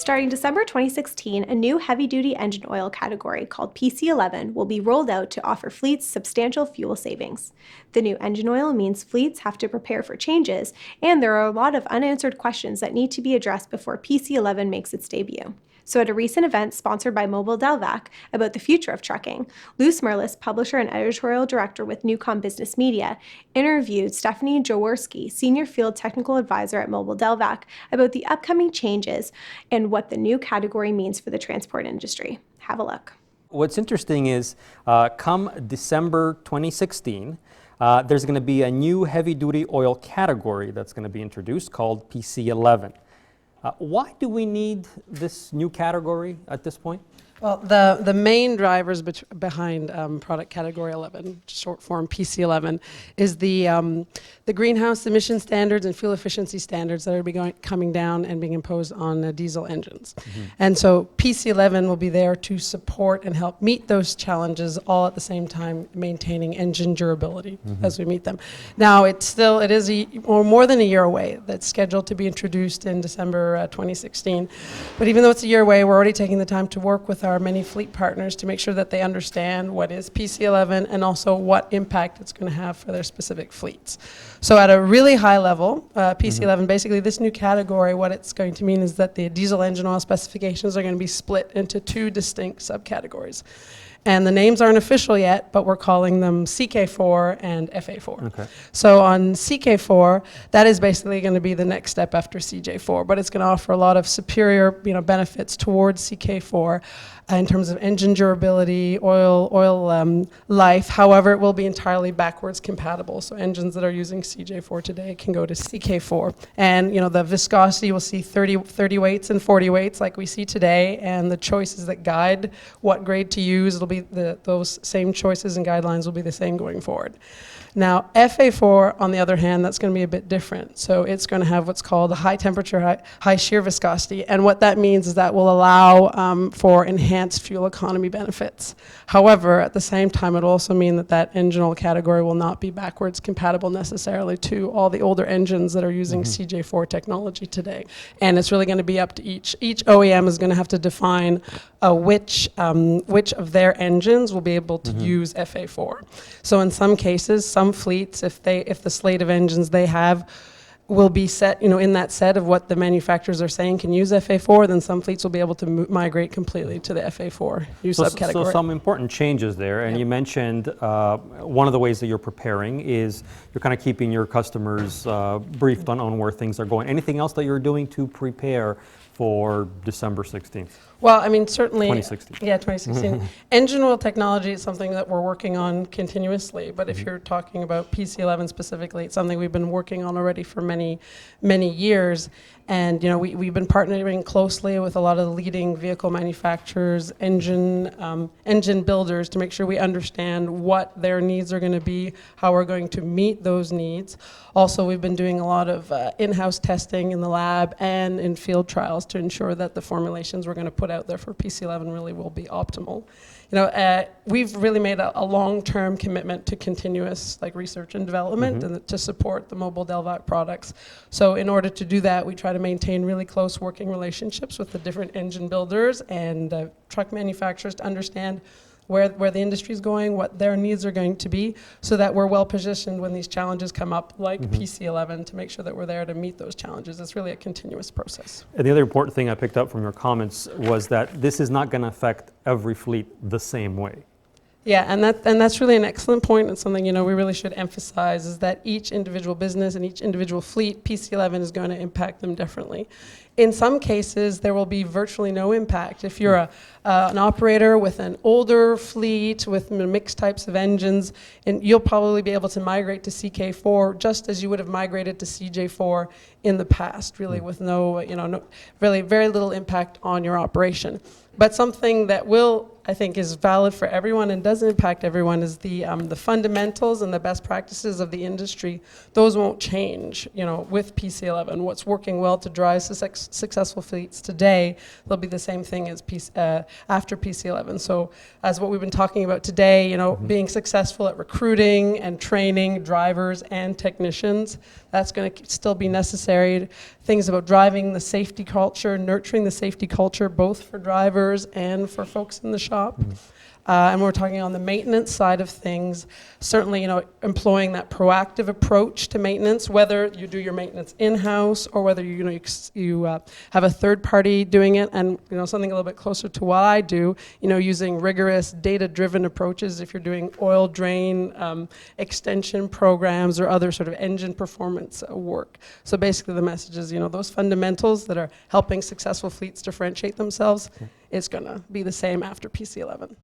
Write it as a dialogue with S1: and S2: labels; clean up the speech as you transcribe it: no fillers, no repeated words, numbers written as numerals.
S1: Starting December 2016, a new heavy-duty engine oil category called PC-11 will be rolled out to offer fleets substantial fuel savings. The new engine oil means fleets have to prepare for changes, and there are a lot of unanswered questions that need to be addressed before PC-11 makes its debut. So at a recent event sponsored by Mobil Delvac about the future of trucking, Smyrlis, publisher and editorial director with Newcom Business Media, interviewed Stephanie Jaworski, senior field technical advisor at Mobil Delvac, about the upcoming changes and what the new category means for the transport industry. Have a look.
S2: What's interesting is come December 2016, there's going to be a new heavy-duty oil category that's going to be introduced called PC-11. Why do we need this new category at this point?
S3: Well, the main drivers behind product category 11, short form PC-11, is the greenhouse emission standards and fuel efficiency standards that are coming down and being imposed on diesel engines. Mm-hmm. And so PC-11 will be there to support and help meet those challenges, all at the same time maintaining engine durability as we meet them. Now, it is more than a year away. That's scheduled to be introduced in December 2016. But even though it's a year away, we're already taking the time to work with our many fleet partners to make sure that they understand what is PC-11 and also what impact it's going to have for their specific fleets. So at a really high level, PC-11, basically this new category, what it's going to mean is that the diesel engine oil specifications are going to be split into two distinct subcategories. And the names aren't official yet, but we're calling them CK4 and FA4. Okay. So on CK4, that is basically going to be the next step after CJ4, but it's going to offer a lot of superior, benefits towards CK4 in terms of engine durability, oil life. However, it will be entirely backwards compatible. So engines that are using CJ4 today can go to CK4. And the viscosity, we'll see 30 weights and 40 weights like we see today, and the choices that guide what grade to use, it'll be those same choices and guidelines will be the same going forward. Now, FA4, on the other hand, that's going to be a bit different. So it's going to have what's called a high temperature, high shear viscosity. And what that means is that will allow for enhanced fuel economy benefits. However, at the same time, it'll also mean that engine oil category will not be backwards compatible necessarily to all the older engines that are using CJ4 technology today. And it's really going to be up to each OEM is going to have to define which of their engines will be able to use FA4. So in some cases, some fleets, if the slate of engines they have will be set, in that set of what the manufacturers are saying can use FA4, then some fleets will be able to migrate completely to the FA4 use subcategory.
S2: So some important changes there, and you mentioned one of the ways that you're preparing is you're kind of keeping your customers briefed on where things are going. Anything else that you're doing to prepare for December 16th?
S3: Well, certainly.
S2: 2016.
S3: Yeah, 2016. Engine oil technology is something that we're working on continuously, but if you're talking about PC-11 specifically, it's something we've been working on already for many, many years. And, we've been partnering closely with a lot of the leading vehicle manufacturers, engine builders to make sure we understand what their needs are going to be, how we're going to meet those needs. Also, we've been doing a lot of in-house testing in the lab and in field trials to ensure that the formulations we're going to put out there for PC-11 really will be optimal. We've really made a long-term commitment to continuous research and development and to support the Mobil Delvac products. So in order to do that, we try to maintain really close working relationships with the different engine builders and truck manufacturers to understand where the industry is going, what their needs are going to be, so that we're well positioned when these challenges come up, like PC-11, to make sure that we're there to meet those challenges. It's really a continuous process.
S2: And the other important thing I picked up from your comments was that this is not going to affect every fleet the same way.
S3: Yeah, and that's really an excellent point, and something we really should emphasize is that each individual business and each individual fleet, PC-11 is going to impact them differently. In some cases, there will be virtually no impact. If you're an operator with an older fleet with mixed types of engines, and you'll probably be able to migrate to CK4 just as you would have migrated to CJ4 in the past, really with no, really very little impact on your operation. But something that will I think is valid for everyone and does impact everyone is the fundamentals and the best practices of the industry. Those won't change, with PC-11. What's working well to drive successful fleets today, they'll be the same thing as after PC-11. So as what we've been talking about today, being successful at recruiting and training drivers and technicians, that's going to still be necessary. Things about driving the safety culture, nurturing the safety culture, both for drivers and for folks in the shop. And we're talking on the maintenance side of things, certainly, employing that proactive approach to maintenance, whether you do your maintenance in-house or whether you have a third party doing it, and something a little bit closer to what I do, using rigorous data-driven approaches if you're doing oil drain extension programs or other sort of engine performance work. So basically the message is, those fundamentals that are helping successful fleets differentiate themselves, it's going to be the same after PC-11.